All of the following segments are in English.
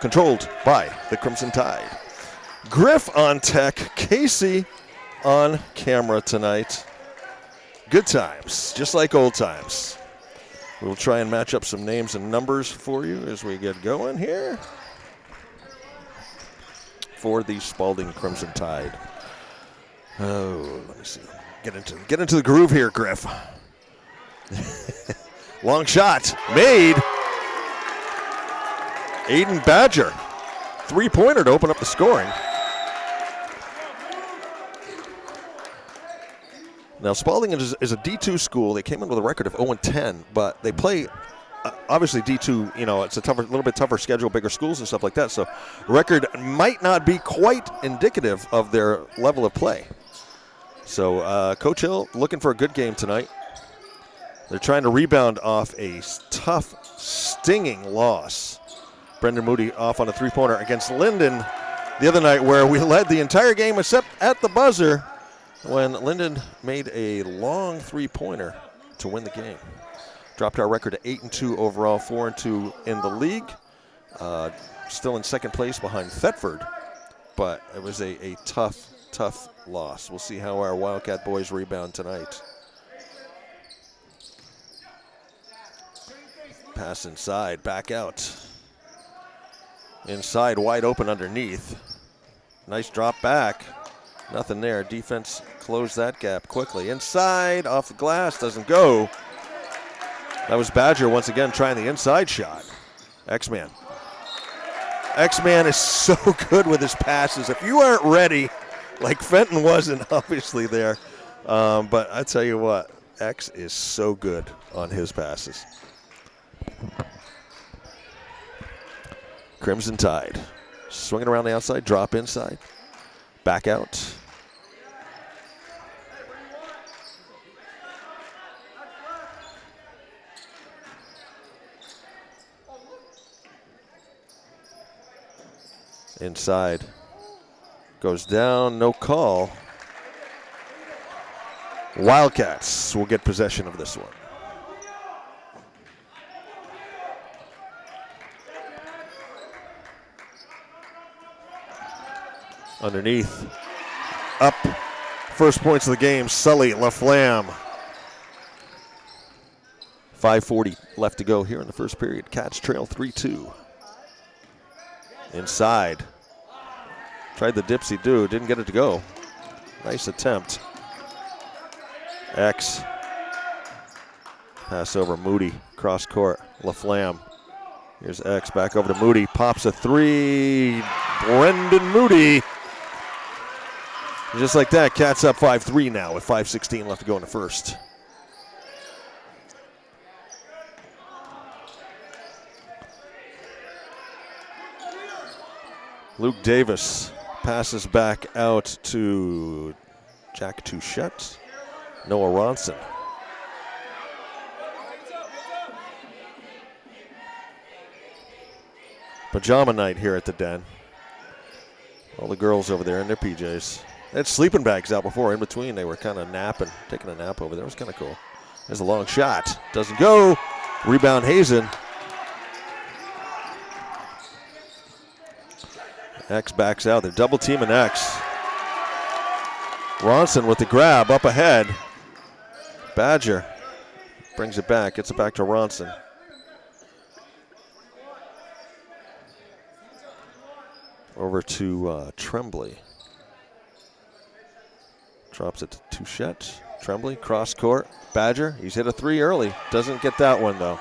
controlled by the Crimson Tide. Griff on tech, Casey on camera tonight. Good times, just like old times. We'll try and match up some names and numbers for you as we get going here for the Spaulding Crimson Tide. Oh, let me see. Get into the groove here, Griff. Long shot made. Aiden Badger, three-pointer to open up the scoring. Now, Spaulding is a D2 school. They came in with a record of 0-10, but they play, obviously D2, it's a little bit tougher schedule, bigger schools and stuff like that, so record might not be quite indicative of their level of play. So Coach Hill looking for a good game tonight. They're trying to rebound off a tough, stinging loss. Brendan Moodie off on a three-pointer against Linden the other night, where we led the entire game except at the buzzer, when Linden made a long three-pointer to win the game. Dropped our record to 8-2 overall, 4-2 in the league. Still in second place behind Thetford, but it was a tough loss. We'll see how our Wildcat boys rebound tonight. Pass inside, back out. Inside, wide open underneath. Nice drop back. Nothing there. Defense closed that gap quickly. Inside, off the glass, doesn't go. That was Badger once again trying the inside shot. X-Man. X-Man is so good with his passes. If you aren't ready, like Fenton wasn't obviously there, but I tell you what, X is so good on his passes. Crimson Tide. Swinging around the outside, drop inside. Back out. Inside. Goes down, no call. Wildcats will get possession of this one. Underneath. Up. First points of the game, Sully LaFlamme. 5:40 left to go here in the first period. Cats trail 3-2. Inside. Tried the dipsy-do, didn't get it to go. Nice attempt. X. Pass over Moodie, cross court, LaFlamme. Here's X, back over to Moodie, pops a three. Brendan Moodie. Just like that, Cats up 5-3 now with 5:16 left to go in the first. Luke Davis passes back out to Jack Touchette, Noah Ronson. Pajama night here at the Den. All the girls over there in their PJs. They had sleeping bags out before. In between, they were kind of napping, taking a nap over there. It was kind of cool. There's a long shot. Doesn't go. Rebound Hazen. X backs out. They're double teaming X. Ronson with the grab up ahead. Badger brings it back. Gets it back to Ronson. Over to Tremblay. Drops it to Touchette. Tremblay, cross court. Badger, he's hit a three early. Doesn't get that one, though.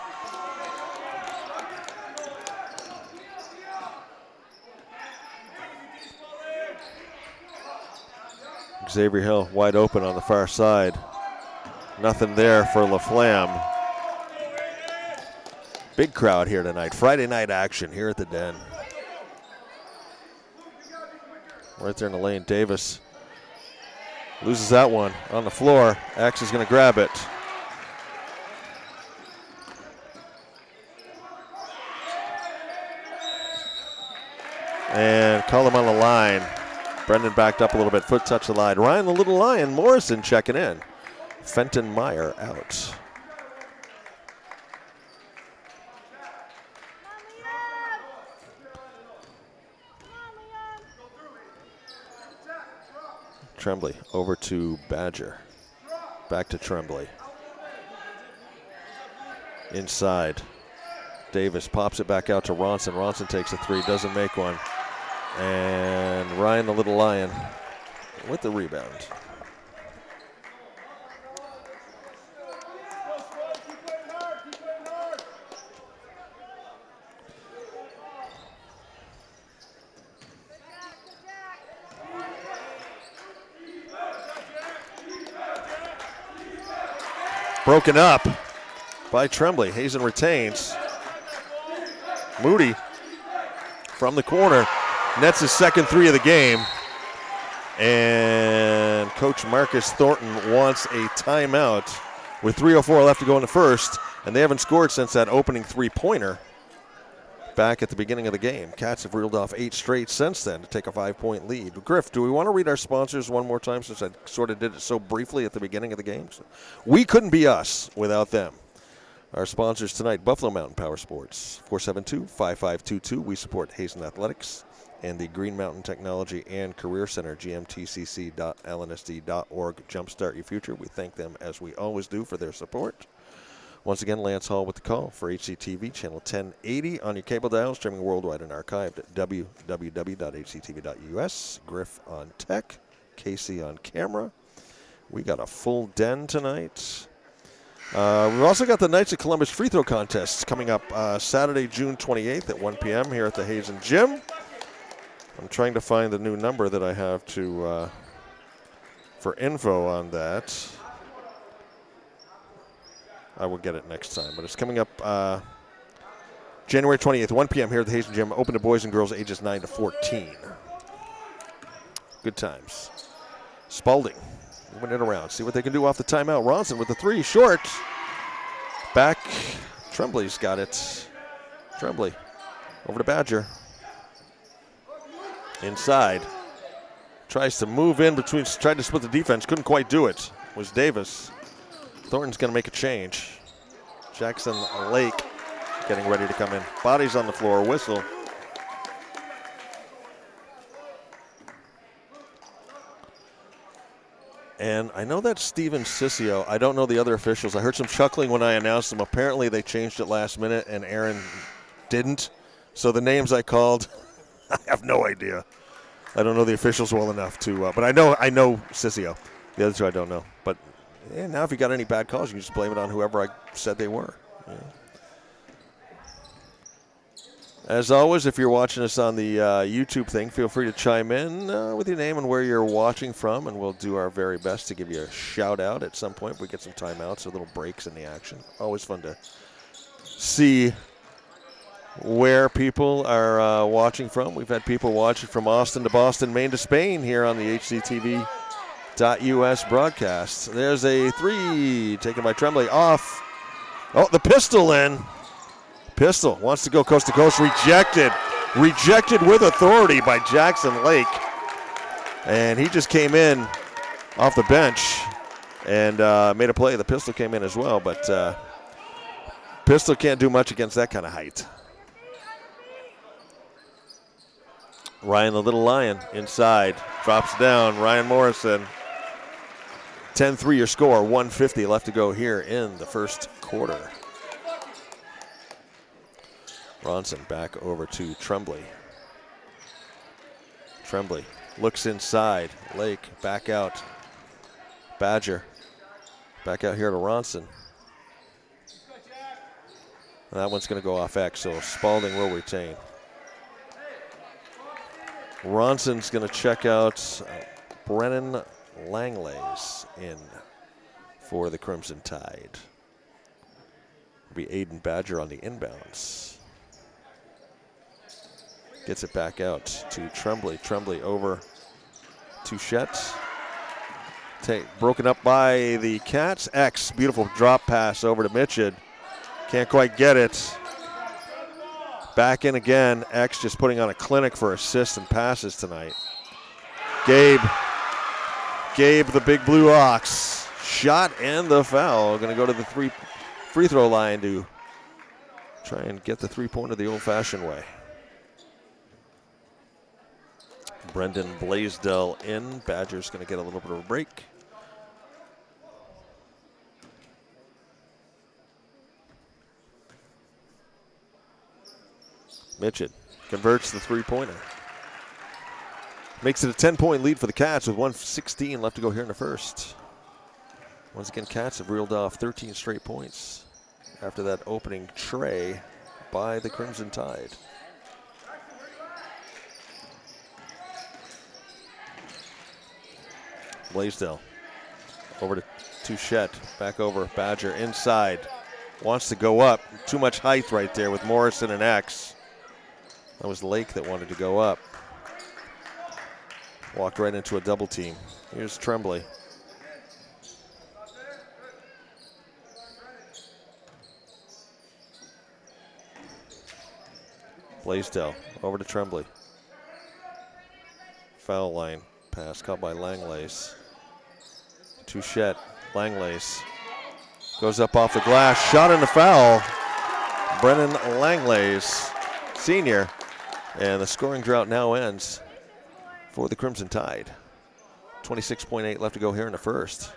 Xavier Hill wide open on the far side. Nothing there for LaFlamme. Big crowd here tonight. Friday night action here at the Den. Right there in the lane, Davis loses that one on the floor. X is going to grab it. And call him on the line. Brendan backed up a little bit, foot touch the line. Ryan the Little Lion, Morrison checking in. Fenton Meyer out. Tremblay over to Badger. Back to Tremblay. Inside. Davis pops it back out to Ronson. Ronson takes a three, doesn't make one. And Ryan the Little Lion with the rebound. Broken up by Tremblay. Hazen retains. Moodie from the corner nets his second three of the game. And Coach Marcus Thornton wants a timeout with 3:04 left to go in the first. And they haven't scored since that opening three-pointer back at the beginning of the game. Cats have reeled off 8 straight since then to take a 5-point lead. Griff, do we want to read our sponsors one more time since I sort of did it so briefly at the beginning of the game? So we couldn't be us without them. Our sponsors tonight, Buffalo Mountain Power Sports, 472-5522. We support Hazen Athletics and the Green Mountain Technology and Career Center, gmtcc.lnsd.org. Jumpstart your future. We thank them, as we always do, for their support. Once again, Lance Hall with the call for HCTV, channel 1080 on your cable dial, streaming worldwide and archived at www.hctv.us. Griff on tech, Casey on camera. We got a full den tonight. We've also got the Knights of Columbus free throw contests coming up Saturday, June 28th at 1 p.m. here at the Hazen Gym. I'm trying to find the new number that I have to for info on that. I will get it next time, but it's coming up January 28th, 1 p.m. here at the Hazen Gym, open to boys and girls ages 9 to 14. Good times. Spaulding, moving it around, see what they can do off the timeout. Ronson with the three, short. Back, Tremblay's got it. Tremblay over to Badger. Inside, tries to move in between, tried to split the defense, couldn't quite do it. Was Davis. Thornton's going to make a change. Jackson Lake getting ready to come in. Bodies on the floor, whistle. And I know that's Steven Sissio. I don't know the other officials. I heard some chuckling when I announced them. Apparently they changed it last minute and Aaron didn't. So the names I called, I have no idea. I don't know the officials well enough to, but I know Sissio. The other two I don't know. But now if you got any bad calls, you can just blame it on whoever I said they were. Yeah. As always, if you're watching us on the YouTube thing, feel free to chime in with your name and where you're watching from, and we'll do our very best to give you a shout-out at some point. We get some timeouts or little breaks in the action. Always fun to see where people are watching from. We've had people watching from Austin to Boston, Maine to Spain here on the HCTV.us broadcast. There's a three taken by Tremblay off. Oh, the pistol in. Pistol wants to go coast to coast. Rejected with authority by Jackson Lake. And he just came in off the bench and made a play. The pistol came in as well, but pistol can't do much against that kind of height. Ryan the Little Lion inside, drops down. Ryan Morrison. 10-3 your score, 1:50 left to go here in the first quarter. Ronson back over to Tremblay. Tremblay looks inside. Lake back out. Badger back out here to Ronson. That one's going to go off X, so Spaulding will retain. Ronson's going to check out Brennan Langlays in for the Crimson Tide. It'll be Aiden Badger on the inbounds. Gets it back out to Tremblay. Tremblay over to Shetz. Broken up by the Cats. X, beautiful drop pass over to Mitchell. Can't quite get it. Back in again. X just putting on a clinic for assists and passes tonight. Gabe, the big blue ox. Shot and the foul. Going to go to the free throw line to try and get the three-pointer the old-fashioned way. Brendan Blaisdell in. Badgers going to get a little bit of a break. Mitchell converts the three-pointer. Makes it a 10-point lead for the Cats with 1:16 left to go here in the first. Once again, Cats have reeled off 13 straight points after that opening tray by the Crimson Tide. Blaisdell over to Touchette, back over, Badger inside. Wants to go up, too much height right there with Morrison and X. That was Lake that wanted to go up. Walked right into a double team. Here's Tremblay. Blaisdell over to Tremblay. Foul line pass caught by Langlace. Touchette, Langlace goes up off the glass, shot in the foul. Brennan Langlace, senior, and the scoring drought now ends for the Crimson Tide. 26.8 left to go here in the first.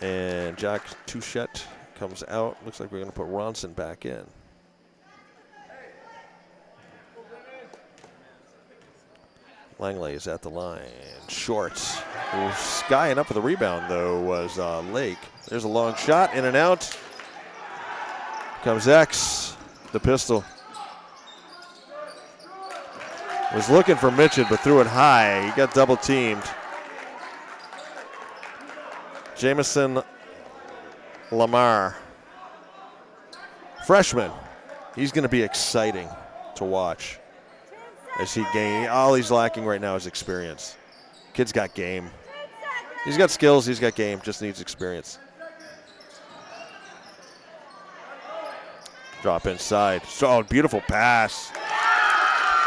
And Jack Touchette comes out. Looks like we're going to put Ronson back in. Langley is at the line. Short. Skying up for the rebound, though, was Lake. There's a long shot, in and out. Comes X, the pistol. Was looking for Mitchell, but threw it high. He got double teamed. Jamison Lamar, freshman. He's going to be exciting to watch as he gains. All he's lacking right now is experience. Kid's got game. He's got skills, he's got game, just needs experience. Drop inside. Oh, beautiful pass.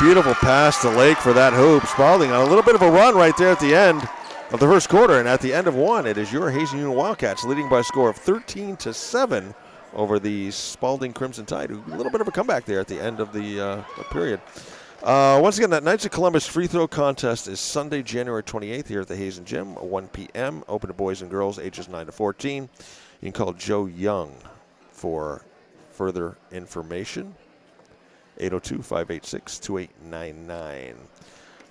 Beautiful pass to Lake for that hoop. Spaulding on a little bit of a run right there at the end of the first quarter, and at the end of one, it is your Hazen Union Wildcats leading by a score of 13-7 over the Spaulding Crimson Tide. A little bit of a comeback there at the end of the period. Once again, that Knights of Columbus free throw contest is Sunday, January 28th here at the Hazen Gym, 1 p.m., open to boys and girls ages 9 to 14. You can call Joe Young for further information, 802-586-2899.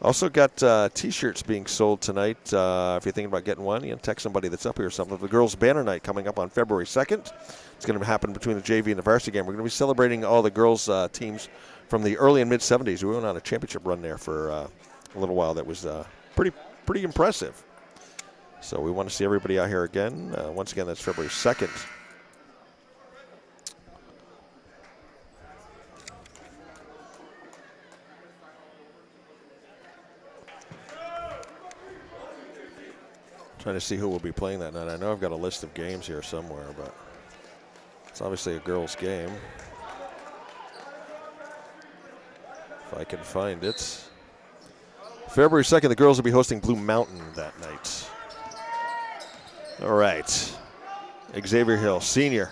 Also got T-shirts being sold tonight. If you're thinking about getting one, text somebody that's up here or something. The girls' banner night coming up on February 2nd. It's going to happen between the JV and the varsity game. We're going to be celebrating all the girls' teams from the early and mid-'70s. We went on a championship run there for a little while that was pretty impressive. So we want to see everybody out here again. Once again, that's February 2nd. Trying to see who will be playing that night. I know I've got a list of games here somewhere, but it's obviously a girls' game. If I can find it. February 2nd, the girls will be hosting Blue Mountain that night. All right. Xavier Hill, senior.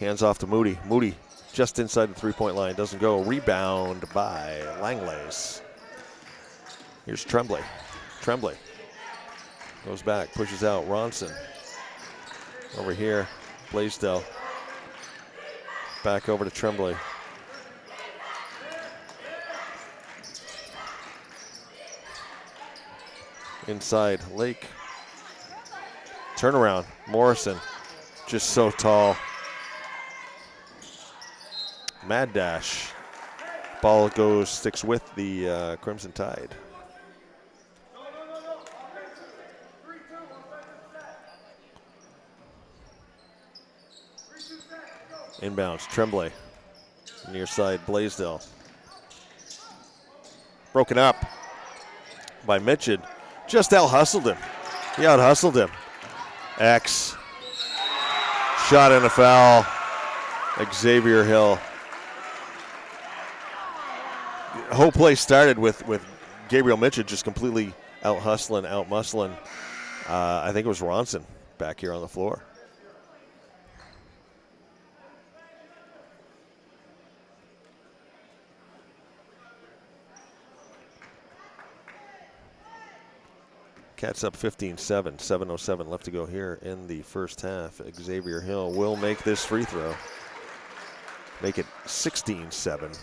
Hands off to Moodie. Moodie just inside the three-point line. Doesn't go. Rebound by Langlace. Here's Tremblay. Tremblay. Goes back, pushes out. Ronson. Over here, Blaisdell. Back over to Tremblay. Inside, Lake. Turnaround, Morrison. Just so tall. Mad dash. Ball sticks with the Crimson Tide. Inbounds, Tremblay. Near side, Blaisdell. Broken up by Mitchell. Just out-hustled him. He out-hustled him. X. Shot and a foul. Xavier Hill. The whole play started with Gabriel Michaud just completely out-hustling, out-muscling. I think it was Ronson back here on the floor. Cats up 15-7, 7:07 left to go here in the first half. Xavier Hill will make this free throw. Make it 16-7.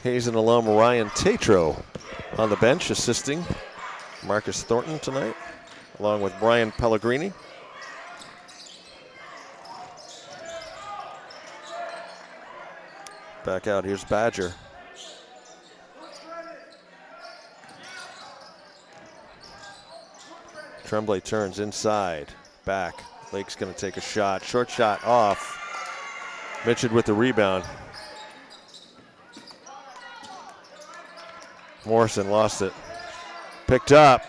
Hazen alum Ryan Tatro on the bench assisting Marcus Thornton tonight, along with Brian Pellegrini. Back out, here's Badger. Tremblay turns inside, back. Lake's gonna take a shot, short shot off. Mitchell with the rebound. Morrison lost it. Picked up.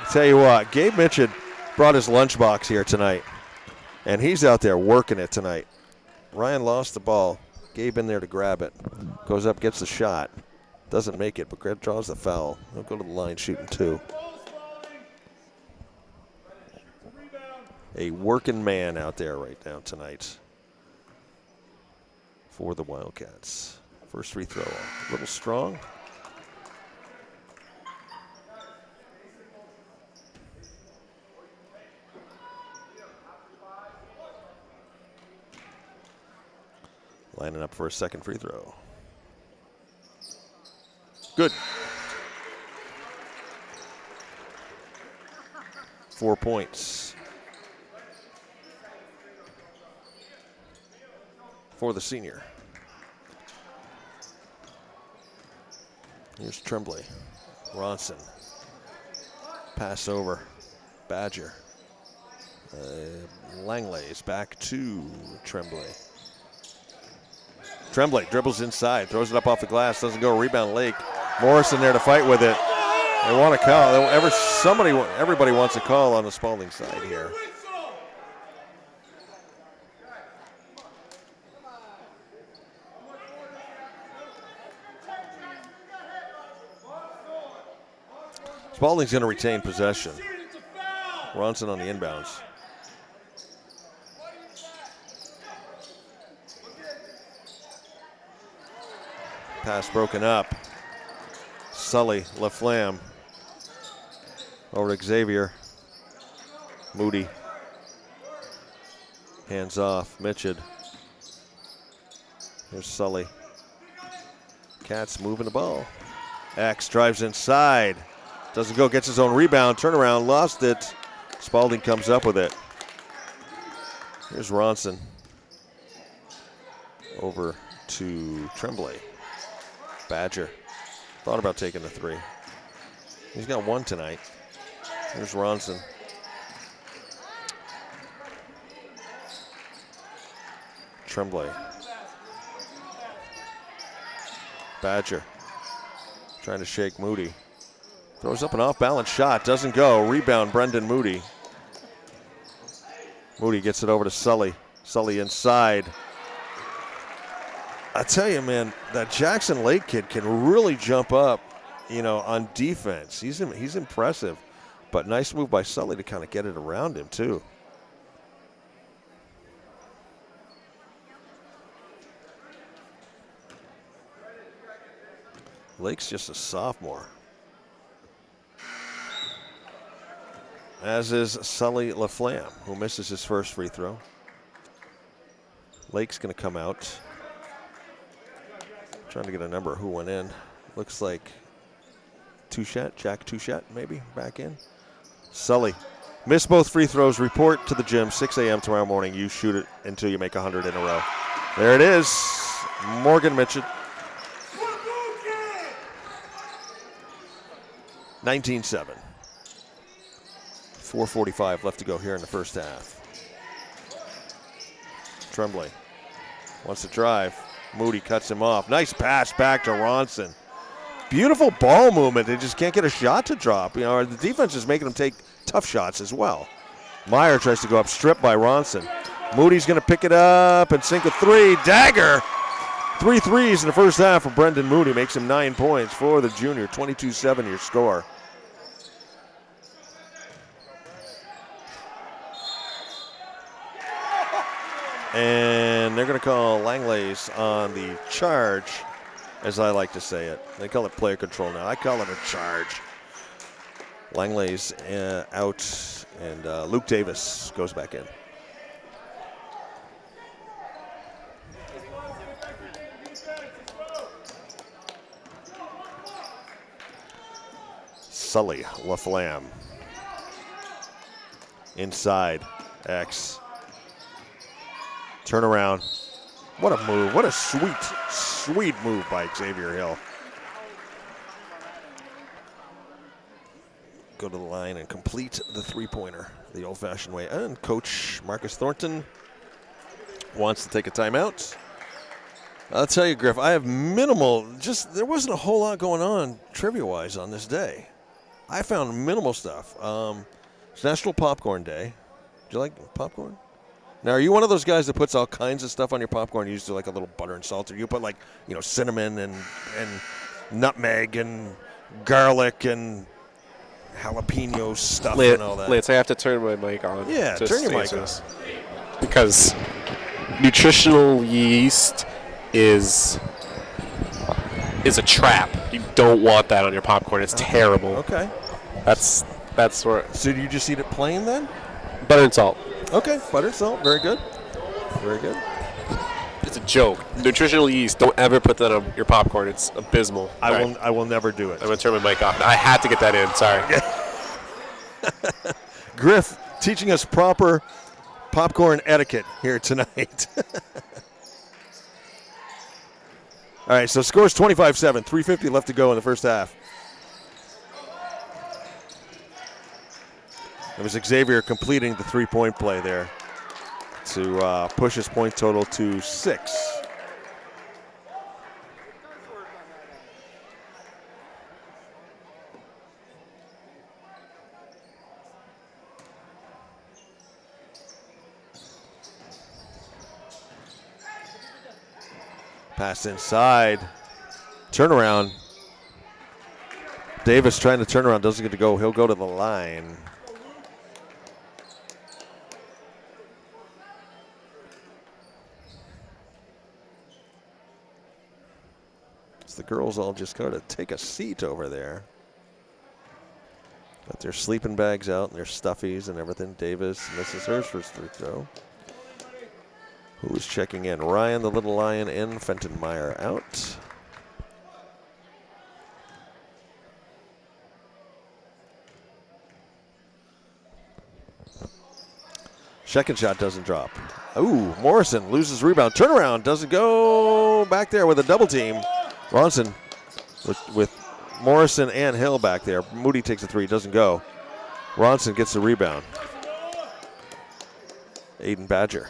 I tell you what, Gabe Mitchell brought his lunchbox here tonight, and he's out there working it tonight. Ryan lost the ball. Gabe in there to grab it. Goes up, gets the shot. Doesn't make it, but draws the foul. He'll go to the line shooting 2. A working man out there right now tonight for the Wildcats. First free throw, a little strong. Lining up for a second free throw. Good. 4 points for the senior. Here's Tremblay. Ronson. Pass over. Badger. Langley's back to Tremblay. Tremblay dribbles inside, throws it up off the glass, doesn't go. Rebound Lake. Morrison there to fight with it. They want a call. Everybody wants a call on the Spaulding side here. Spaulding's going to retain possession. Ronson on the inbounds. Pass broken up. Sully, LaFlamme. Over to Xavier. Moodie. Hands off. Mitchell. Here's Sully. Cats moving the ball. X drives inside. Doesn't go, gets his own rebound. Turnaround, lost it. Spaulding comes up with it. Here's Ronson. Over to Tremblay. Badger. Thought about taking the 3. He's got 1 tonight. Here's Ronson. Tremblay. Badger. Trying to shake Moodie. Throws up an off-balance shot. Doesn't go. Rebound, Brendan Moodie. Moodie gets it over to Sully. Sully inside. I tell you, man, that Jackson Lake kid can really jump up, on defense. He's impressive. But nice move by Sully to kind of get it around him, too. Lake's just a sophomore. As is Sully LaFlamme, who misses his first free throw. Lake's going to come out. Trying to get a number of who went in. Looks like Touchette, Jack Touchette, maybe, back in. Sully. Missed both free throws. Report to the gym, 6 a.m. tomorrow morning. You shoot it until you make 100 in a row. There it is. Morgan Mitchell. 19-7. 4:45 left to go here in the first half. Tremblay wants to drive. Moodie cuts him off. Nice pass back to Ronson. Beautiful ball movement. They just can't get a shot to drop. The defense is making them take tough shots as well. Meyer tries to go up, stripped by Ronson. Moody's going to pick it up and sink a 3. Dagger. 3 threes in the first half for Brendan Moodie. Makes him 9 points for the junior. 22-7 your score. And they're going to call Langley's on the charge, as I like to say it. They call it player control now. I call it a charge. Langley's out, and Luke Davis goes back in. Sully LaFlamme. Inside, X. Turn around. What a move. What a sweet move by Xavier Hill. Go to the line and complete the three-pointer the old-fashioned way. And Coach Marcus Thornton wants to take a timeout. I'll tell you, Griff, I have minimal, there wasn't a whole lot going on trivia-wise on this day. I found minimal stuff. It's National Popcorn Day. Do you like popcorn? Now, are you one of those guys that puts all kinds of stuff on your popcorn? You used to like a little butter and salt, or you put cinnamon and nutmeg and garlic and jalapeno stuff and all that. Lance, I have to turn my mic on. Yeah, turn your mic on. Because nutritional yeast is a trap. You don't want that on your popcorn. It's terrible. Okay. That's where. So do you just eat it plain then? Butter and salt. Okay, butter and salt. Very good. Very good. It's a joke. Nutritional yeast. Don't ever put that on your popcorn. It's abysmal. I will never do it. I'm gonna turn my mic off. I had to get that in. Sorry. Griff teaching us proper popcorn etiquette here tonight. All right, so score's 25-7. 3:50 left to go in the first half. It was Xavier completing the three-point play there to push his point total to 6. Pass inside. Turnaround. Davis trying to turn around. Doesn't get to go. He'll go to the line. The girls all just got to take a seat over there. Got their sleeping bags out and their stuffies and everything. Davis misses hers first free throw. Who is checking in? Ryan, the little lion, in. Fenton-Meyer out. Second shot doesn't drop. Ooh, Morrison loses rebound. Turnaround doesn't go. Back there with a double team. Ronson with Morrison and Hill back there. Moodie takes a three, doesn't go. Ronson gets the rebound. Aiden Badger.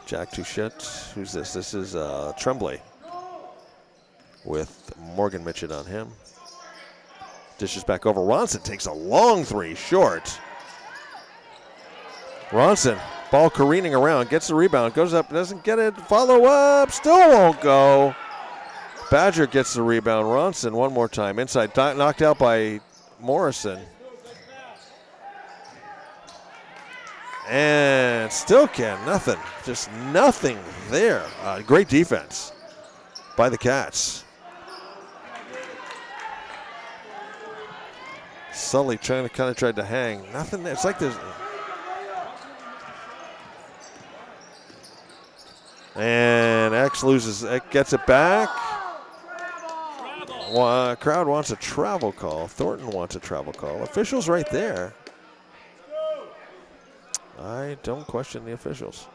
Jack Touchette. Who's this? This is Tremblay with Morgan Mitchell on him. Dishes back over. Ronson takes a long three, short. Ronson. Ball careening around, gets the rebound, goes up, doesn't get it, follow up, still won't go. Badger gets the rebound. Ronson one more time, inside, knocked out by Morrison. And still nothing, just nothing there. Great defense by the Cats. Sully tried to hang, nothing there. It's like there's... And X gets it back. Crowd wants a travel call. Thornton wants a travel call. Officials right there. I don't question the officials.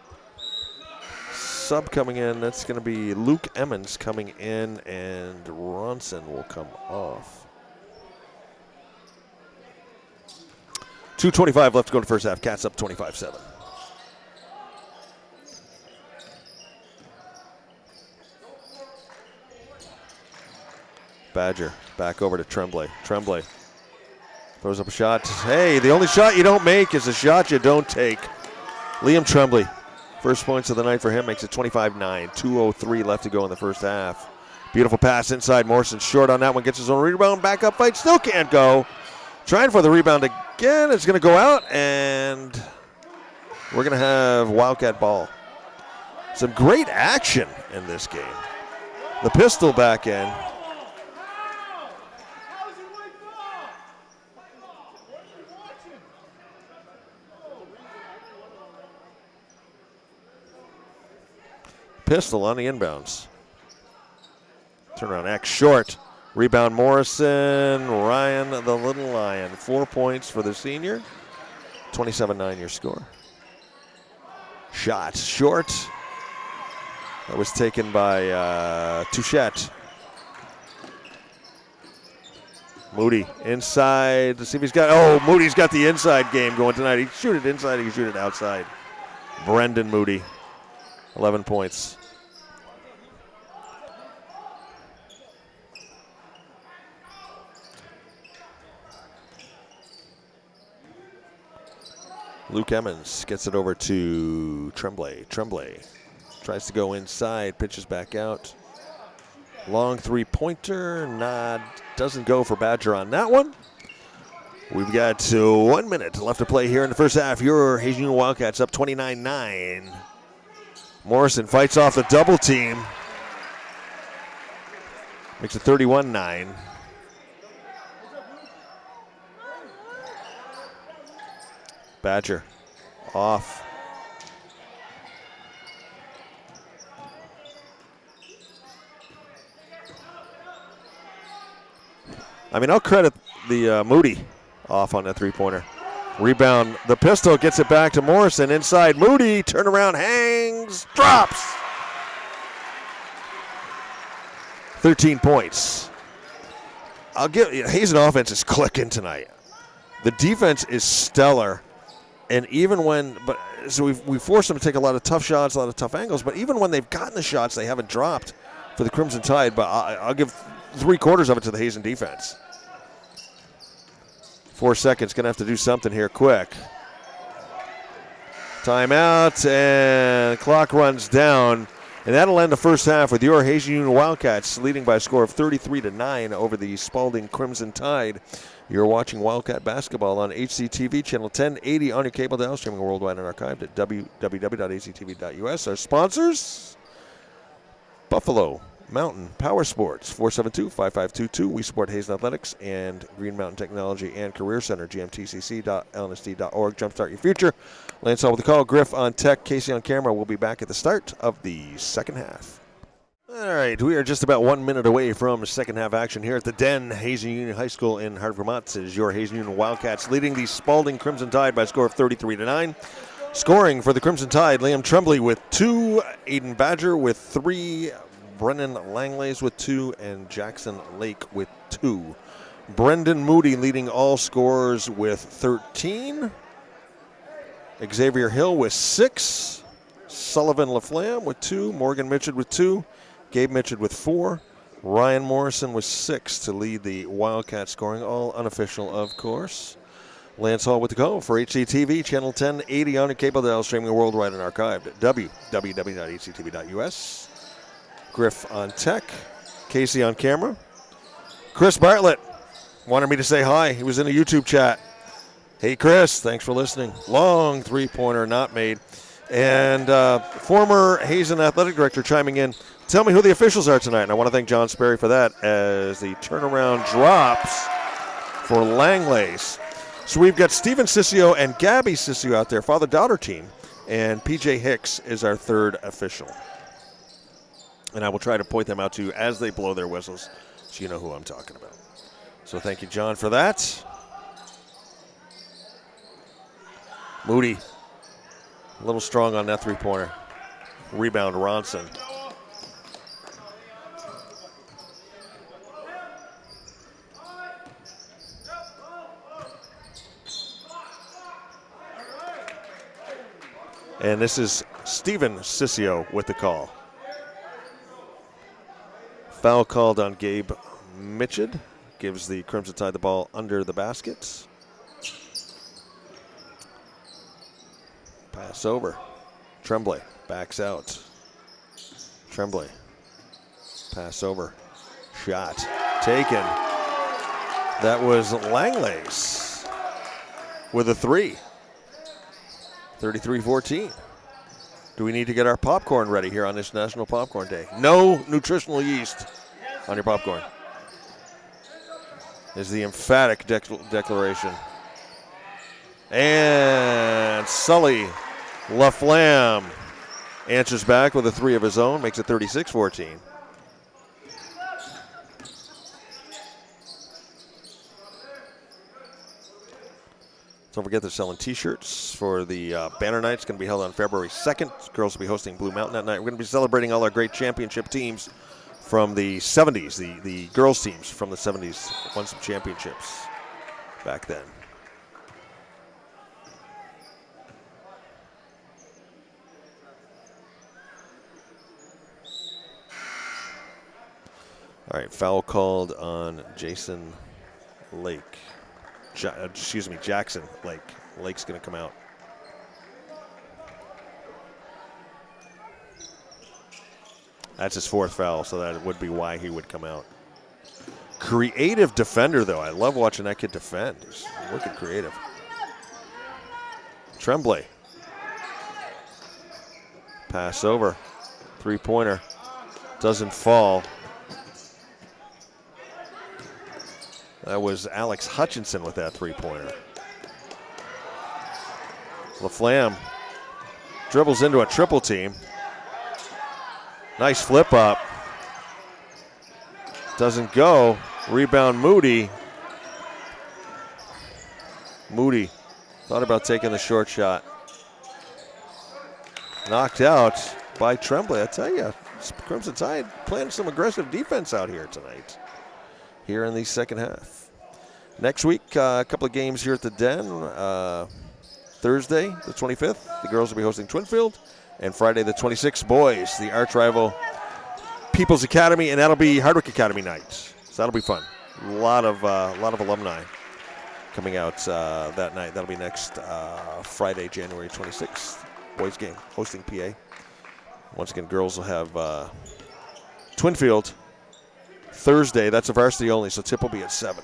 Sub coming in. That's going to be Luke Emmons coming in, and Ronson will come off. 2:25 left to go to first half. Cats up 25-7. Badger back over to Tremblay. Tremblay throws up a shot. Hey, the only shot you don't make is a shot you don't take. Liam Tremblay, first points of the night for him, makes it 25-9. 2:03 left to go in the first half. Beautiful pass inside. Morrison short on that one. Gets his own rebound. Back up fight. Still can't go. Trying for the rebound again. It's going to go out, and We're going to have Wildcat ball. Some great action in this game. The pistol back in. Pistol on the inbounds. Turnaround X short. Rebound Morrison. Ryan the Little Lion. 4 points for the senior. 27-9 your score. Shot short. That was taken by Touchette. Moodie inside. Let's see if he's got. Oh, Moody's got the inside game going tonight. He can shoot it inside. He can shoot it outside. Brendan Moodie. 11 points. Luke Emmons gets it over to Tremblay. Tremblay tries to go inside, pitches back out. Long three-pointer, doesn't go for Badger on that one. We've got 1 minute left to play here in the first half. Your Hazen Union Wildcats up 29-9. Morrison fights off the double team. Makes it 31-9. Badger off. I mean, I'll credit the Moodie off on that three-pointer. Rebound, the pistol gets it back to Morrison. Inside, Moodie, turnaround, hangs, drops. 13 points. I'll give Hazen offense is clicking tonight. The defense is stellar. And even when, so we forced them to take a lot of tough shots, a lot of tough angles, but even when they've gotten the shots, they haven't dropped for the Crimson Tide. But I'll give 3/4 of it to the Hazen defense. 4 seconds, going to have to do something here quick. Timeout, and clock runs down. And that'll end the first half with your Hazen Union Wildcats leading by a score of 33-9 over the Spaulding Crimson Tide. You're watching Wildcat basketball on HCTV, channel 1080 on your cable dial, streaming worldwide and archived at www.hctv.us. Our sponsors, Buffalo Mountain Power Sports, 472-5522. We support Hazen Athletics and Green Mountain Technology and Career Center, gmtcc.lnsd.org. Jumpstart your future. Lance Hall with the call. Griff on tech. Casey on camera. We'll be back at the start of the second half. All right, we are just about 1 minute away from second half action here at the Den. Hazen Union High School in Hartford, Vermont. This is your Hazen Union Wildcats leading the Spaulding Crimson Tide by a score of 33-9. Scoring for the Crimson Tide, Liam Tremblay with 2, Aiden Badger with 3, Brennan Langlays with 2, and Jackson Lake with 2. Brendan Moodie leading all scorers with 13. Xavier Hill with 6. Sullivan LaFlamme with 2. Morgan Mitchell with 2. Gabe Mitchell with 4. Ryan Morrison with 6 to lead the Wildcat scoring, all unofficial, of course. Lance Hall with the call for HCTV, channel 1080 on your cable dial, streaming worldwide and archived at www.hctv.us. Griff on tech. Casey on camera. Chris Bartlett wanted me to say hi. He was in a YouTube chat. Hey, Chris, thanks for listening. Long three-pointer not made. And former Hazen athletic director chiming in. Tell me who the officials are tonight. And I want to thank John Sperry for that as the turnaround drops for Langlays. So we've got Steven Sissio and Gabby Sissio out there, father-daughter team. And PJ Hicks is our third official. And I will try to point them out to you as they blow their whistles so you know who I'm talking about. So thank you, John, for that. Moodie, a little strong on that three-pointer. Rebound, Ronson. And this is Steven Sissio with the call. Foul called on Gabe Mitchell. Gives the Crimson Tide the ball under the baskets. Pass over. Tremblay backs out. Tremblay. Pass over. Shot taken. That was Langlays with a 3. 33-14. Do we need to get our popcorn ready here on this National Popcorn Day? No nutritional yeast on your popcorn is the emphatic declaration. And Sully LaFlamme answers back with a 3 of his own, makes it 36-14. Don't forget they're selling T-shirts for the banner night. It's going to be held on February 2nd. Girls will be hosting Blue Mountain that night. We're going to be celebrating all our great championship teams from the 70s. The girls teams from the 70s won some championships back then. All right, foul called on Jason Lake. Jackson Lake. Lake's going to come out. That's his 4th foul, so that would be why he would come out. Creative defender, though. I love watching that kid defend. He's wicked creative. Tremblay. Pass over. 3-pointer. Doesn't fall. That was Alex Hutchinson with that 3-pointer. LaFlamme dribbles into a triple team. Nice flip up. Doesn't go. Rebound Moodie. Moodie thought about taking the short shot. Knocked out by Tremblay. I tell you, Crimson Tide playing some aggressive defense out here tonight. Here in the second half. Next week, a couple of games here at the Den. Thursday, the 25th, the girls will be hosting Twinfield. And Friday, the 26th, boys, the arch rival People's Academy, and that'll be Hardwick Academy night. So that'll be fun. A lot of alumni coming out that night. That'll be next Friday, January 26th. Boys game, hosting PA. Once again, girls will have Twinfield Thursday. That's a varsity only, so tip will be at 7.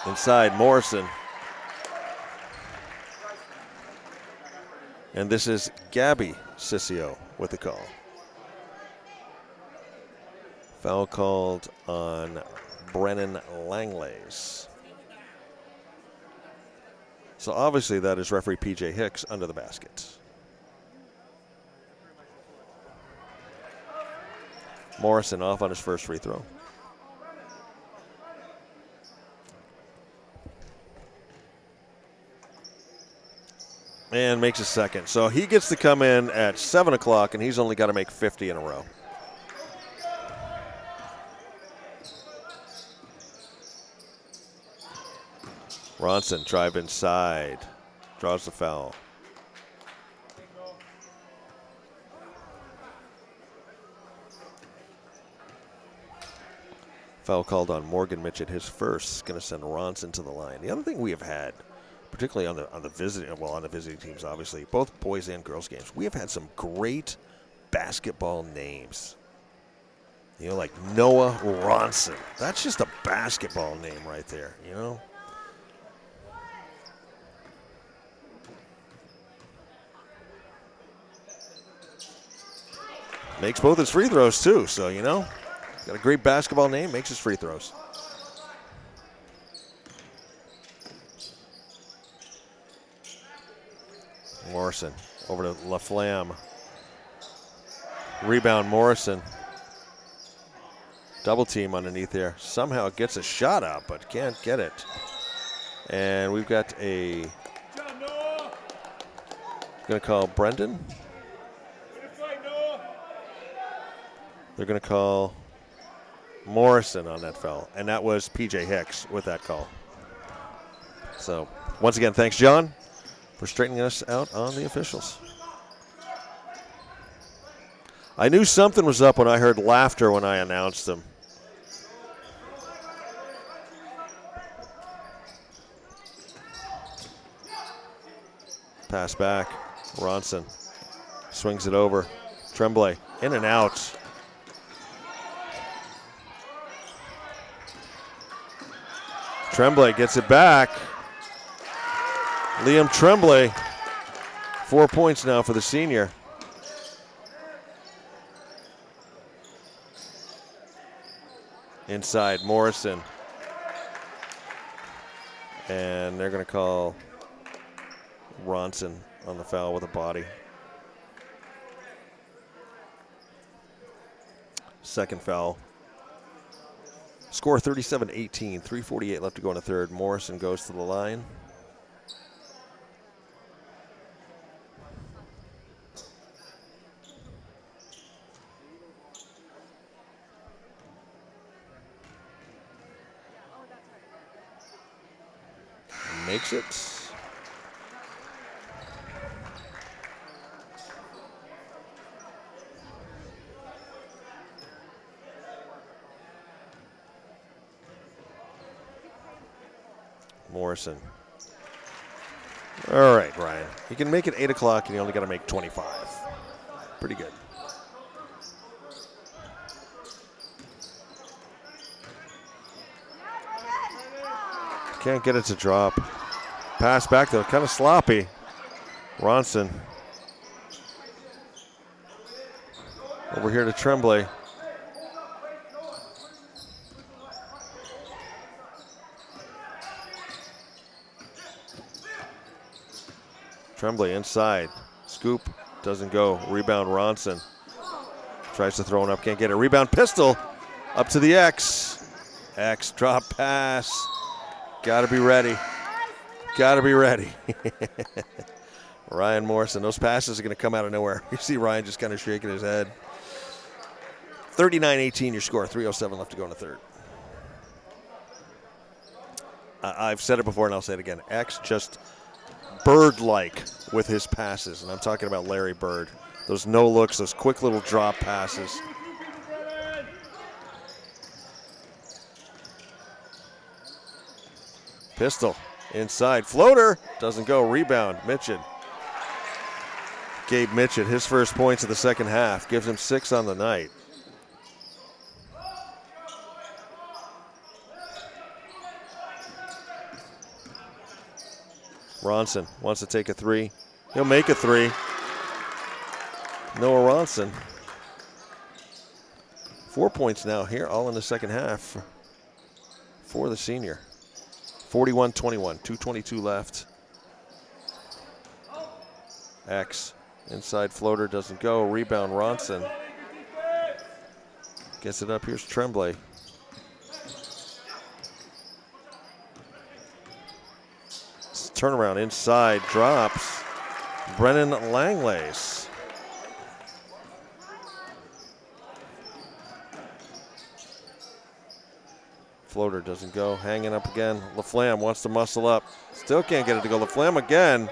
Inside, Morrison. And this is Gabby Sissio with the call. Foul called on Brennan Langlays. So obviously that is referee P.J. Hicks under the basket. Morrison off on his first free throw. And makes a second. So he gets to come in at 7 o'clock, and he's only got to make 50 in a row. Ronson drive inside. Draws the foul. Foul called on Morgan Mitchett, his first. Going to send Ronson to the line. The other thing we have had, particularly on the visiting teams, obviously, both boys and girls games, we have had some great basketball names. You know, like Noah Ronson. That's just a basketball name right there, you know? Makes both his free throws, too, so, you know, got a great basketball name, makes his free throws. Morrison over to LaFlamme. Rebound Morrison. Double team underneath there. Somehow gets a shot out, but can't get it. And we've got a, going to call Brendan. They're going to call Morrison on that foul. And that was P.J. Hicks with that call. So, once again, thanks, John, for straightening us out on the officials. I knew something was up when I heard laughter when I announced them. Pass back. Ronson swings it over. Tremblay in and out. Tremblay gets it back. Liam Tremblay, 4 points now for the senior. Inside, Morrison. And they're going to call Ronson on the foul with a body. Second foul. Score 37-18, 3:48 left to go in the third. Morrison goes to the line. Makes it. Morrison. All right, Ryan. You can make it 8 o'clock and you only got to make 25. Pretty good. Can't get it to drop. Pass back though, kind of sloppy. Ronson. Over here to Tremblay. Tremblay inside. Scoop doesn't go. Rebound Ronson. Tries to throw it up, can't get it. Rebound Pistol up to the X. X drop pass. Got to be ready. Got to be ready. Ryan Morrison. Those passes are going to come out of nowhere. You see Ryan just kind of shaking his head. 39-18 your score. 3:07 left to go in the third. I've said it before and I'll say it again. X just bird-like with his passes. And I'm talking about Larry Bird. Those no looks, those quick little drop passes. Pistol inside. Floater doesn't go. Rebound. Mitchell. Gabe Mitchell, his first points of the second half. Gives him 6 on the night. Ronson wants to take a 3. He'll make a 3. Noah Ronson. 4 points now here, all in the second half for the senior. 41-21, 2:22 left. X, inside floater doesn't go. Rebound Ronson. Gets it up, here's Tremblay. Turnaround inside, drops. Brennan Langlace. Floater doesn't go, hanging up again. LaFlamme wants to muscle up. Still can't get it to go. LaFlamme again.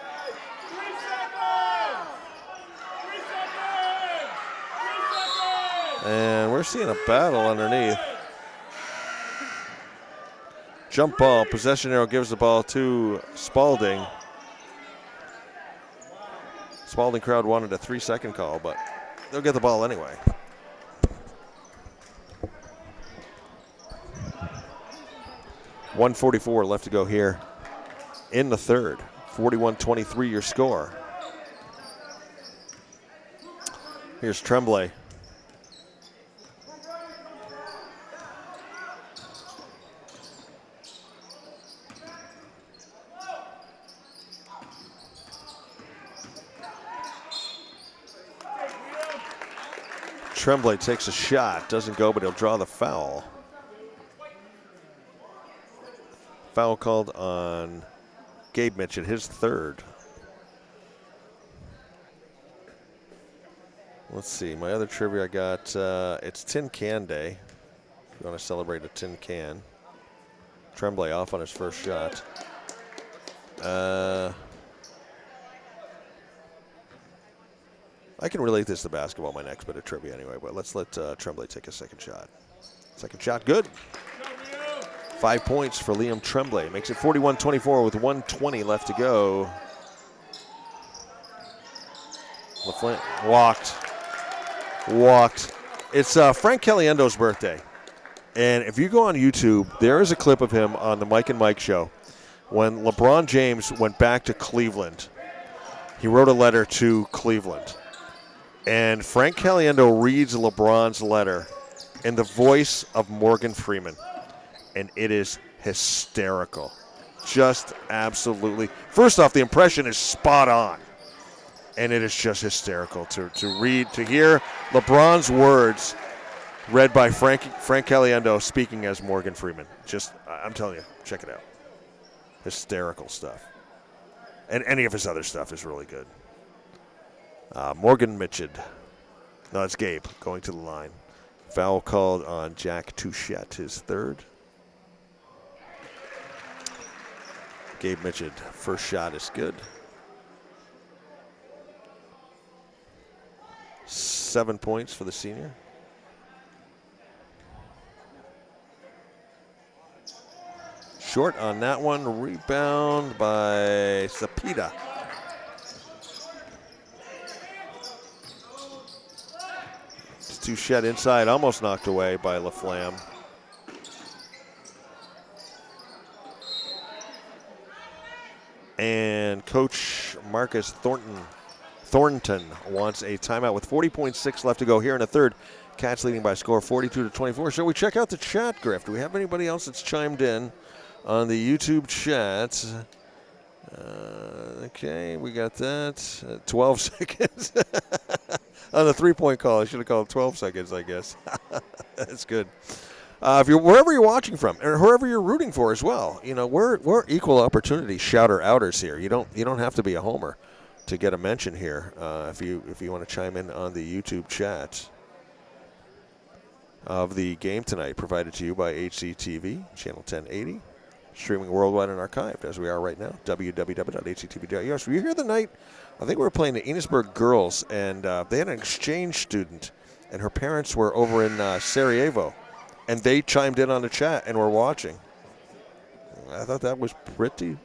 And we're seeing a battle underneath. Jump ball, possession arrow gives the ball to Spaulding. Spaulding crowd wanted a 3-second call, but they'll get the ball anyway. .144 left to go here in the third. 41-23 your score. Here's Tremblay. Tremblay takes a shot, doesn't go, but he'll draw the foul. Foul called on Gabe Mitchell, his third. Let's see, my other trivia I got, it's Tin Can Day. If you want to celebrate a tin can. Tremblay off on his first shot. I can relate this to basketball, my next bit of trivia anyway, but let's let Tremblay take a second shot. Second shot, good. 5 points for Liam Tremblay. Makes it 41-24 with 1:20 left to go. LaFlint walked. It's Frank Caliendo's birthday. And if you go on YouTube, there is a clip of him on the Mike and Mike show when LeBron James went back to Cleveland, he wrote a letter to Cleveland. And Frank Caliendo reads LeBron's letter in the voice of Morgan Freeman. And it is hysterical. Just absolutely. First off, the impression is spot on. And it is just hysterical to hear LeBron's words read by Frank Caliendo speaking as Morgan Freeman. Just, I'm telling you, check it out. Hysterical stuff. And any of his other stuff is really good. Morgan Mitchell. No, it's Gabe going to the line. Foul called on Jack Touchette, his third. Gabe Mitchell, first shot is good. 7 points for the senior. Short on that one. Rebound by Sapita. Touchette inside, almost knocked away by LaFlamme. And Coach Marcus Thornton wants a timeout with 40.6 left to go here in the third. Cats leading by a score of 42-24. Shall we check out the chat, Griff? Do we have anybody else that's chimed in on the YouTube chat? Okay, we got that. 12 seconds. On the three-point call, I should have called 12 seconds, I guess. That's good. If you're wherever you're watching from, or whoever you're rooting for as well, you know we're equal opportunity shouter-outers here. You don't have to be a homer to get a mention here. If you want to chime in on the YouTube chat of the game tonight, provided to you by HCTV channel 1080, streaming worldwide and archived as we are right now. www.hctv.us. Were you here the night? I think we were playing the Enosburg girls, and they had an exchange student, and her parents were over in Sarajevo, and they chimed in on the chat and were watching. I thought that was pretty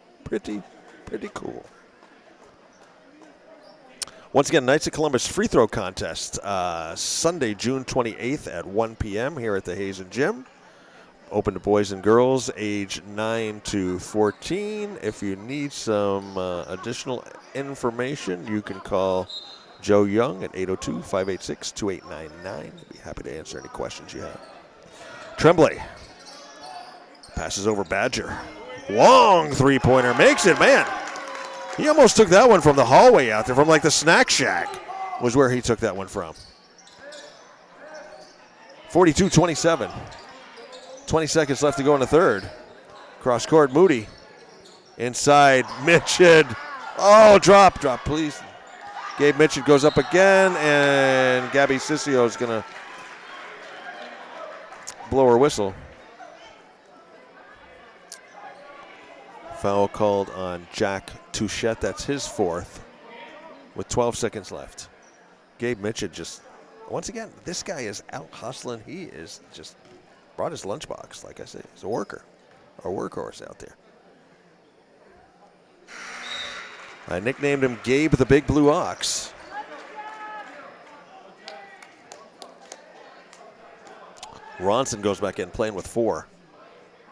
cool. Once again, Knights of Columbus free throw contest, Sunday, June 28th at 1 p.m. here at the Hazen Gym. Open to boys and girls age 9 to 14. If you need some additional information, you can call Joe Young at 802-586-2899. He'd be happy to answer any questions you have. Tremblay passes over Badger. Long three-pointer, makes it, man. He almost took that one from the hallway out there, from like the snack shack was where he took that one from. 42-27. 20 seconds left to go in the third. Cross court, Moodie. Inside, Mitchell. Oh, drop, please. Gabe Mitchell goes up again, and Gabby Sissio is going to blow her whistle. Foul called on Jack Touchette. That's his fourth with 12 seconds left. Gabe Mitchell just, once again, this guy is out hustling. He is just brought his lunchbox, like I said. He's a worker, a workhorse out there. I nicknamed him Gabe the Big Blue Ox. Ronson goes back in, playing with 4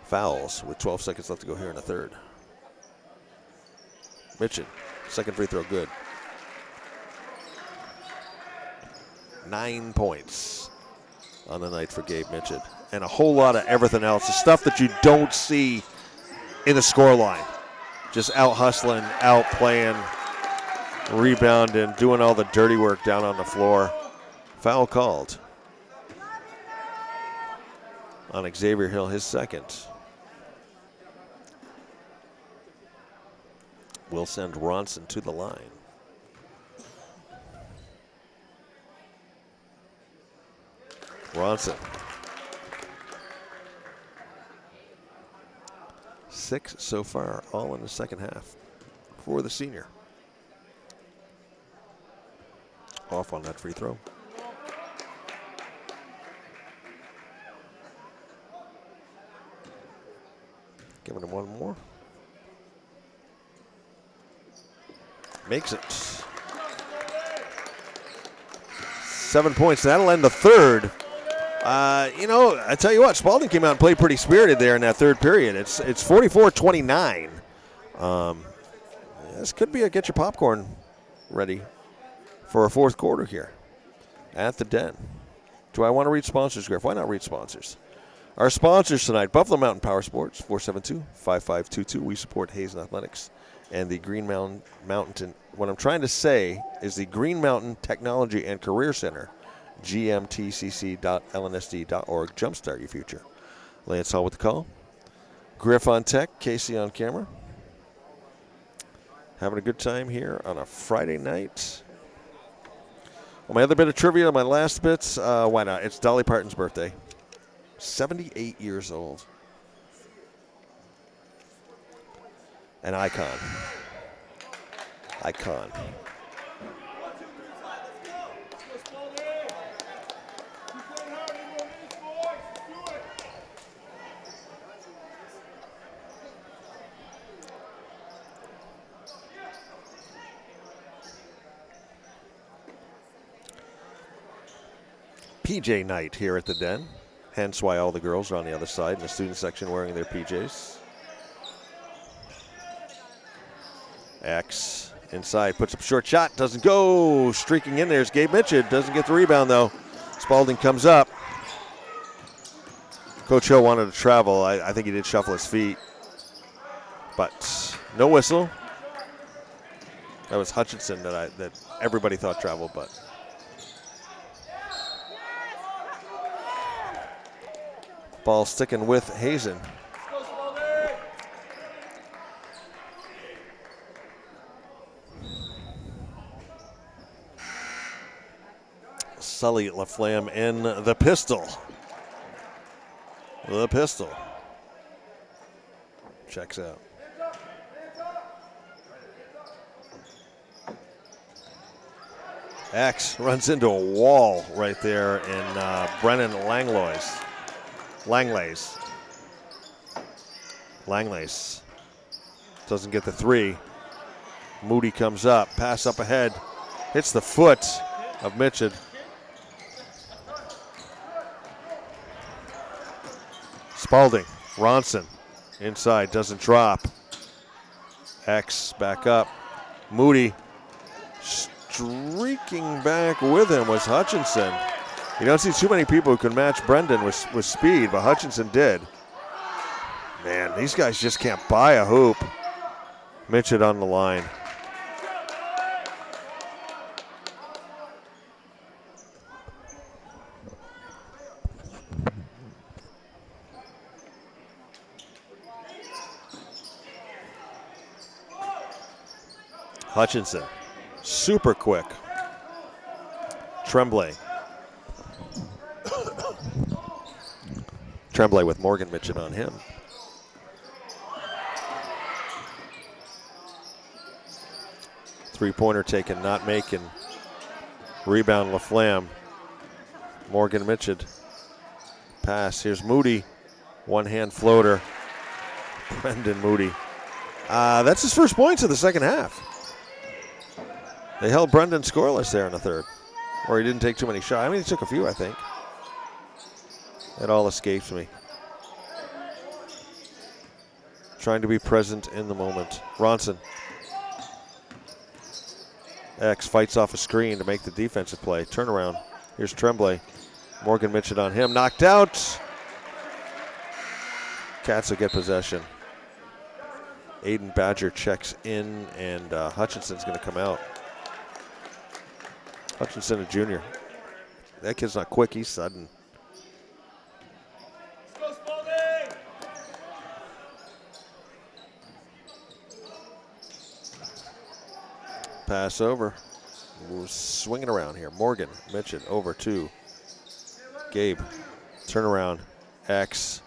fouls with 12 seconds left to go here in the third. Mitchell, second free throw, good. 9 points on the night for Gabe Mitchell. And a whole lot of everything else, the stuff that you don't see in the scoreline. Just out hustling, out playing, rebounding, doing all the dirty work down on the floor. Foul called on Xavier Hill, his second. We'll send Ronson to the line. Ronson. 6 so far, all in the second half for the senior. Off on that free throw. Giving him one more. Makes it. 7 points. That'll end the third. You know, I tell you what, Spaulding came out and played pretty spirited there in that third period. It's 44-29 This could be a get your popcorn ready for a fourth quarter here at the Den. Do I want to read sponsors, Griff? Why not read sponsors? Our sponsors tonight, Buffalo Mountain Power Sports, 472-5522. We support Hazen Athletics and the Green Mountain. What I'm trying to say is the Green Mountain Technology and Career Center, gmtcc.lnsd.org. Jumpstart your future. Lance Hall with the call. Griff on tech, Casey on camera. Having a good time here on a Friday night. Well, my other bit of trivia, my last bits, why not? It's Dolly Parton's birthday. 78 years old. An icon. Icon. PJ night here at the Den. Hence why all the girls are on the other side in the student section wearing their PJs. X inside, puts up a short shot, doesn't go. Streaking in there is Gabe Mitchell. Doesn't get the rebound though. Spaulding comes up. Coach Hill wanted to travel. I think he did shuffle his feet. But no whistle. That was Hutchinson that everybody thought traveled, but. Ball sticking with Hazen. Sully LaFlamme in the pistol. The pistol. Checks out. X runs into a wall right there in Brennan Langlays. Doesn't get the three. Moodie comes up, pass up ahead, hits the foot of Mitchell. Spaulding, Ronson, inside, doesn't drop. X back up. Moodie streaking back with him was Hutchinson. You don't see too many people who can match Brendan with speed, but Hutchinson did. Man, these guys just can't buy a hoop. Mitchell on the line. Hutchinson, super quick. Tremblay. Tremblay with Morgan Mitchell on him. Three-pointer taken, not making. Rebound, LaFlamme. Morgan Mitchell. Pass, here's Moodie. One-hand floater. Brendan Moodie. That's his first points of the second half. They held Brendan scoreless there in the third. Or he didn't take too many shots. I mean, he took a few, I think. It all escapes me. Trying to be present in the moment. Ronson. X fights off a screen to make the defensive play. Turnaround. Here's Tremblay. Morgan Mitchell on him. Knocked out. Cats will get possession. Aiden Badger checks in, and Hutchinson's going to come out. Hutchinson, a junior. That kid's not quick. He's sudden. Pass over. We're swinging around here. Morgan Mitchell over to Gabe. Turnaround. X.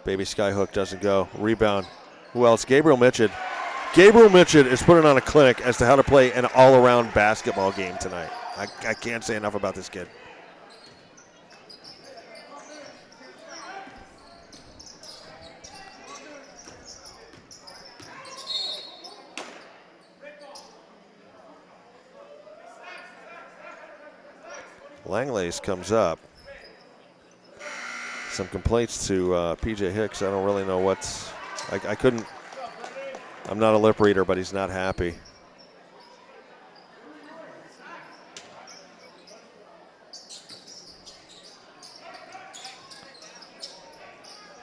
Baby skyhook doesn't go. Rebound. Who else? Gabriel Michaud. Gabriel Michaud is putting on a clinic as to how to play an all-around basketball game tonight. I can't say enough about this kid. Langlays comes up. Some complaints to PJ Hicks. I don't really know what's. I couldn't I'm not a lip reader, but he's not happy.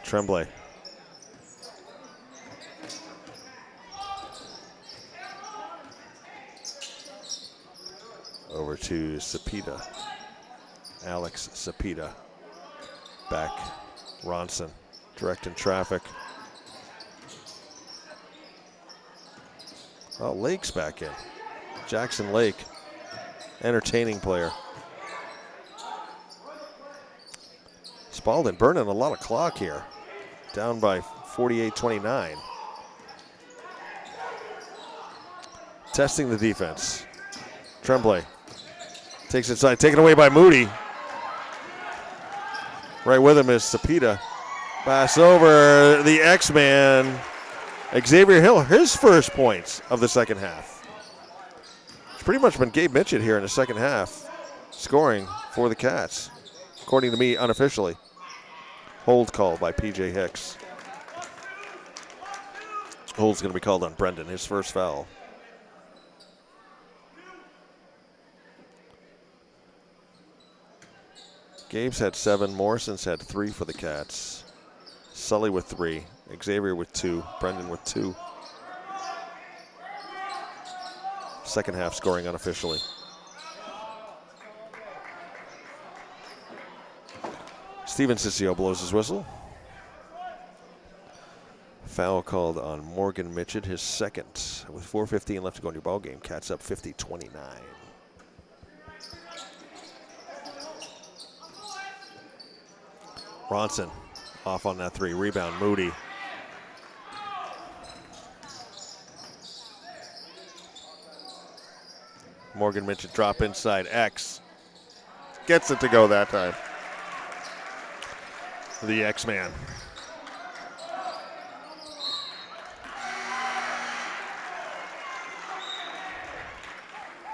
Tremblay. Over to Cepeda. Alex Cepeda. Back. Ronson. Directing traffic. Oh, Lake's back in. Jackson Lake. Entertaining player. Spaulding burning a lot of clock here. Down by 48-29. Testing the defense. Tremblay takes it inside, taken away by Moodie. Right with him is Cepeda. Pass over the X-Man. Xavier Hill, his first points of the second half. It's pretty much been Gabe Mitchett here in the second half, scoring for the Cats, according to me unofficially. Hold call by P.J. Hicks. Hold's going to be called on Brendan, his first foul. Gabe's had 7, Morrison's had 3 for the Cats. Sully with 3, Xavier with 2, Brendan with 2. Second half scoring unofficially. Steven Ciccio blows his whistle. Foul called on Morgan Mitchett, his second. With 4:15 left to go in your ball game, Cats up 50-29. Ronson off on that 3. Rebound, Moodie. Morgan Mitchett drop inside. X gets it to go that time. The X-Man.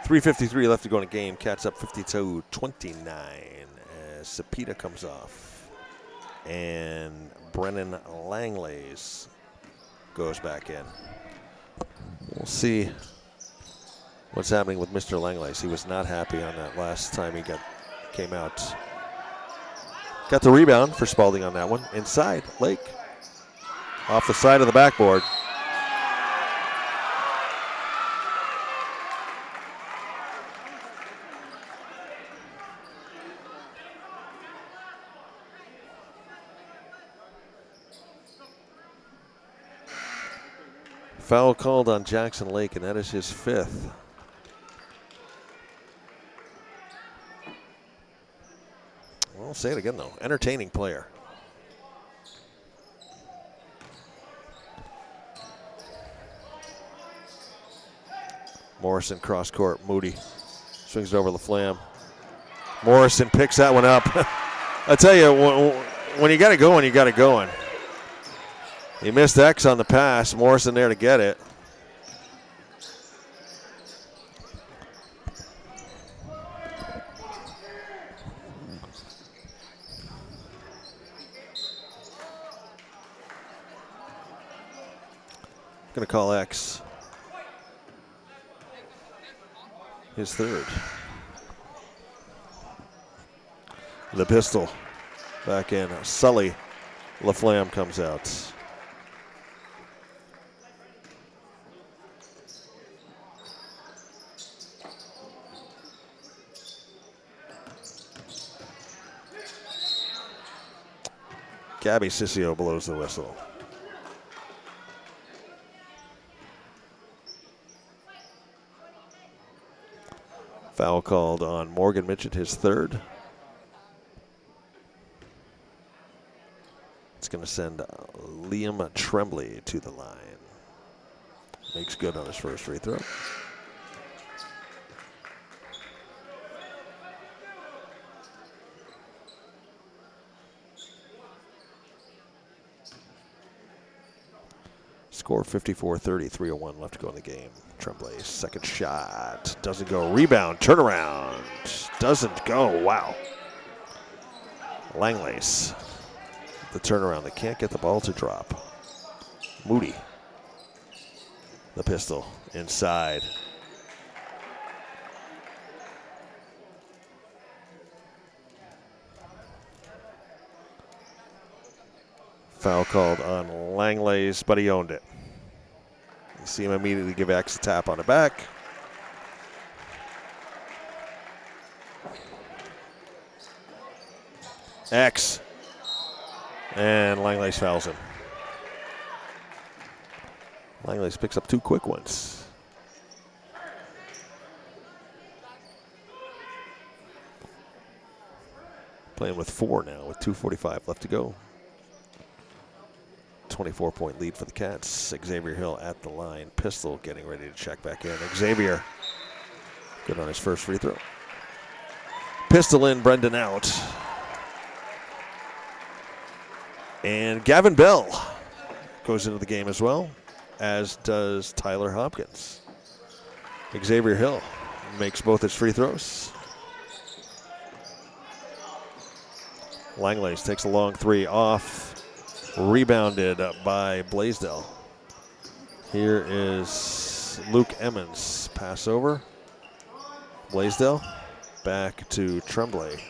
.353 left to go in the game. Cats up 52-29 as Cepeda comes off. And Brennan Langlays goes back in. We'll see what's happening with Mr. Langlays. He was not happy on that last time he came out. Got the rebound for Spaulding on that one. Inside, Lake. Off the side of the backboard. Foul called on Jackson Lake, and that is his 5th. I'll say it again, though. Entertaining player. Morrison cross court. Moodie swings it over LaFlamme. Morrison picks that one up. I tell you, when you got it going, you got it going. He missed X on the pass. Morrison there to get it. Going to call X. His 3rd. The pistol back in. Sully LaFlamme comes out. Gabby Ciccio blows the whistle. Foul called on Morgan Mitchett, his 3rd. It's going to send Liam Tremblay to the line. Makes good on his first free throw. Score 54-30, 3:01 left to go in the game. Tremblay's second shot doesn't go. Rebound, turnaround, doesn't go. Wow. Langlays, the turnaround. They can't get the ball to drop. Moodie. The pistol inside. Foul called on Langlays, but he owned it. You see him immediately give X a tap on the back. X. And Langlays fouls him. Langlays picks up 2 quick ones. Playing with 4 now with 2:45 left to go. 24-point lead for the Cats. Xavier Hill at the line. Pistol getting ready to check back in. Xavier good on his first free throw. Pistol in, Brendan out. And Gavin Bell goes into the game as well, as does Tyler Hopkins. Xavier Hill makes both his free throws. Langlays takes a long 3 off. Rebounded by Blaisdell. Here is Luke Emmons. Pass over. Blaisdell back to Tremblay.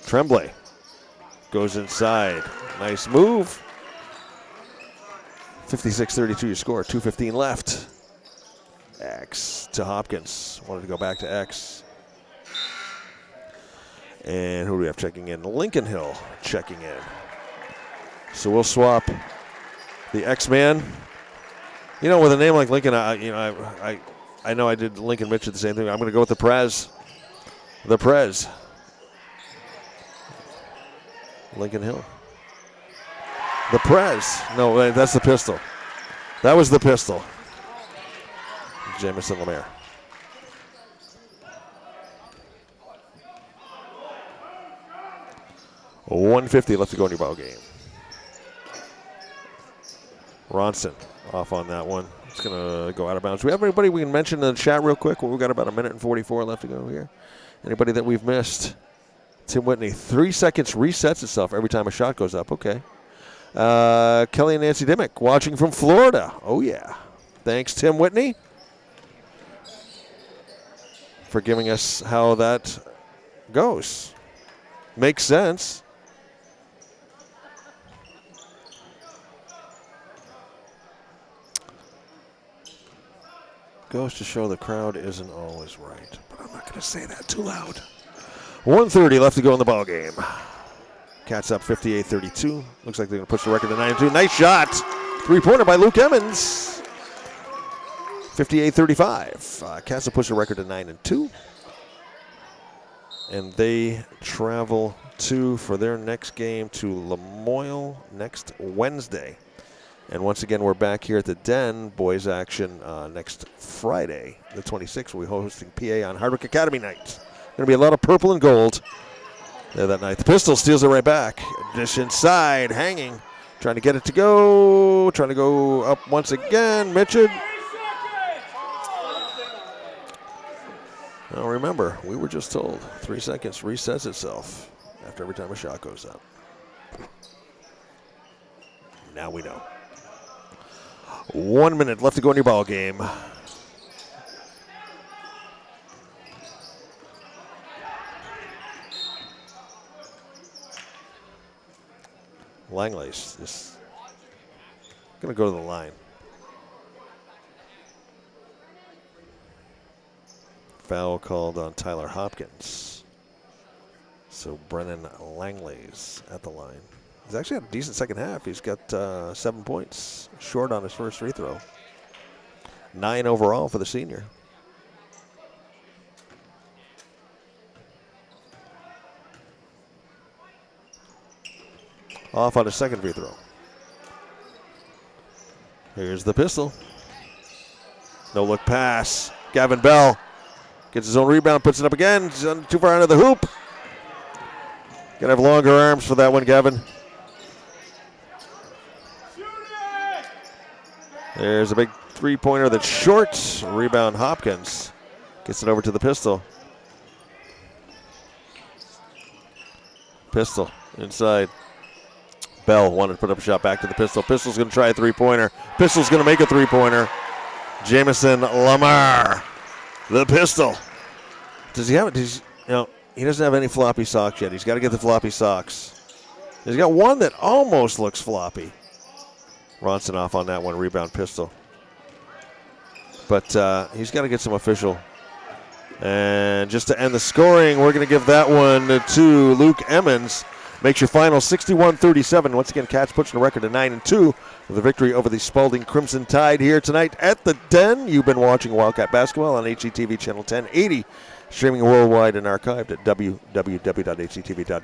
Tremblay goes inside. Nice move. 56-32 your score. 2:15 left. X to Hopkins. Wanted to go back to X. And who do we have checking in? Lincoln Hill checking in. So we'll swap the X-Man. You know, with a name like Lincoln, I know I did Lincoln Mitchell the same thing. I'm going to go with the Prez. The Prez. Lincoln Hill. The Prez. No, that's the pistol. That was the pistol. Jamison Lemaire. 1:50 left to go in your ball game. Ronson off on that one. It's going to go out of bounds. Do we have anybody we can mention in the chat real quick? Well, we've got about 1:44 left to go here. Anybody that we've missed? Tim Whitney. 3 seconds resets itself every time a shot goes up. Okay. Kelly and Nancy Dimmick watching from Florida. Oh, yeah. Thanks, Tim Whitney, for giving us how that goes. Makes sense. Goes to show the crowd isn't always right, but I'm not going to say that too loud. 1:30 left to go in the ball game. Cats up 58-32. Looks like they're going to push the record to 9-2. Nice shot. 3-pointer by Luke Emmons. 58-35. Cats will push the record to 9-2. And they travel for their next game to Lamoille next Wednesday. And once again, we're back here at the Den. Boys action next Friday, the 26th. We'll be hosting PA on Hardwick Academy night. Going to be a lot of purple and gold there that night. The pistol steals it right back. Dish inside, hanging. Trying to get it to go. Trying to go up once again. Mitchell. Now remember, we were just told 3 seconds resets itself after every time a shot goes up. Now we know. 1 minute left to go in your ball game. Langlays is going to go to the line. Foul called on Tyler Hopkins. So Brennan Langlays at the line. He's actually had a decent second half. He's got 7 points short on his first free throw. 9 overall for the senior. Off on his second free throw. Here's the pistol. No look pass. Gavin Bell gets his own rebound, puts it up again. He's too far out of the hoop. Gotta have longer arms for that one, Gavin. There's a big three-pointer that's short. Rebound Hopkins. Gets it over to the pistol. Pistol inside. Bell wanted to put up a shot back to the Pistol. Pistol's going to try a three-pointer. Pistol's going to make a three-pointer. Jamison Lamar, the Pistol. Does he have it? He doesn't have any floppy socks yet. He's got to get the floppy socks. He's got one that almost looks floppy. Ronson off on that one, rebound Pistol. But he's got to get some official. And just to end the scoring, we're going to give that one to Luke Emmons. Makes your final 61-37. Once again, Cats pushing the record to 9-2 with a victory over the Spaulding Crimson Tide here tonight at the Den. You've been watching Wildcat Basketball on HCTV Channel 1080, streaming worldwide and archived at www.hctv.us.